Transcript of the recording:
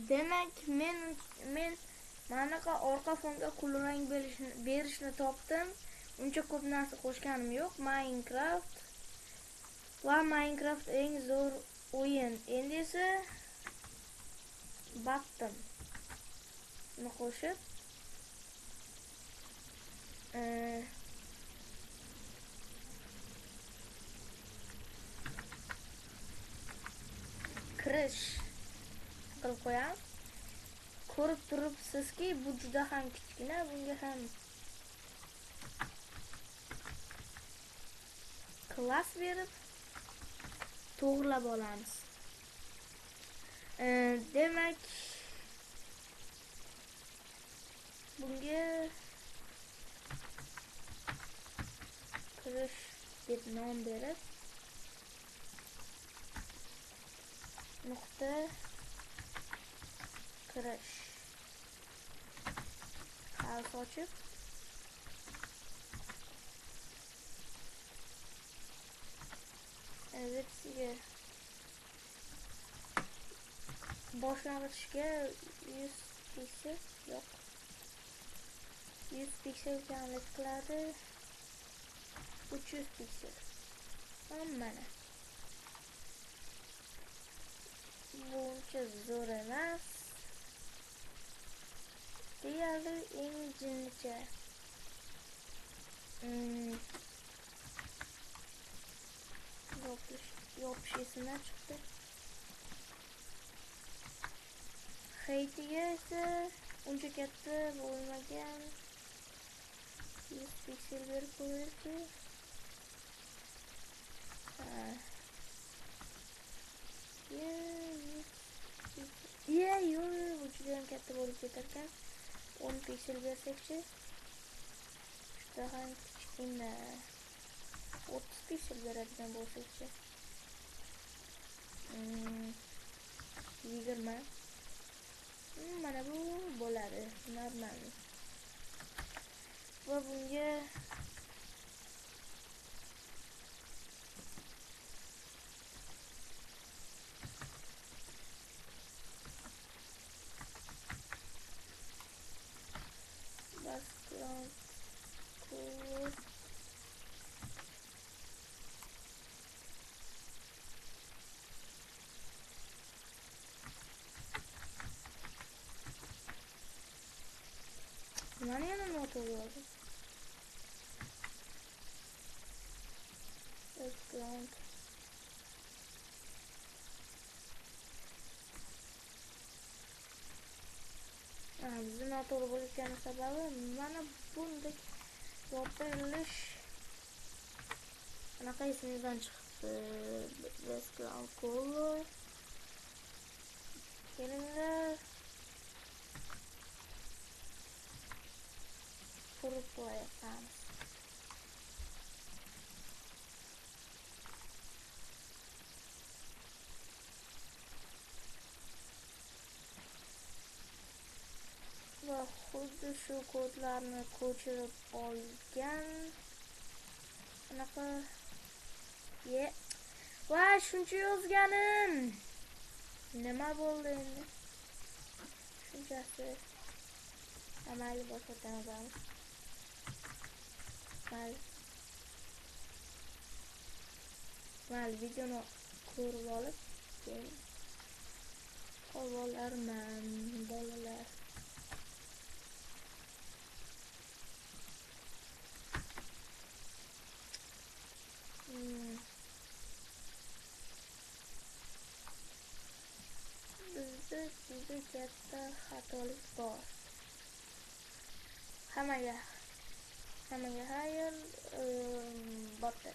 Demak, men manaqa orqa fonga kulrang berishni topdim. Uncha ko'p narsa qo'shganim yo'q. Minecraft eng zo'r o'yin. Endi esa batdim. Buni qo'shib kirish qilib qo'yamiz. Ko'rib turibsizki, bu juda ham kichkina, bunga ham klass berib to'g'rilab olamiz. Demak, bunga kirish deb nom berib nuqta kirish qavs ochib versiya boshlang'ichga 100 piksel yo'q 100 piksel kamlik qiladi 300 piksel mana buncha zo'r emas deyarli eng jinnicha yopish esimdan chiqdi. Heightiga esa uncha katta bo'lmagan 100 piksel berib qo'yildi. Bu juda ham katta bo'lib ketar ekan. 10 piksel bersakchi. Juda ham kichkina. 30 piksel beradigan bo'lsakchi. 20. Mana bu bo'ladi. Normal. Va bunga mana yana nota oldu. Background. Bizim noto'g'ri bo'layotgani sababi mana bunday yopilish anaqa esimizdan chiqdi. Background color. Kelinglar. Qurib qo'yamiz. Va xuddi shu kodlarni ko'chirib olgan anaqa va shuncha yozganim nima bo'ldi endi shunchasi amalga boshqatdan yozamiz. Mayli videoni ko'rib olib keyin qolganlarman bolalar. Bizda juda katta xatolik bor. Hammaga hayır botta.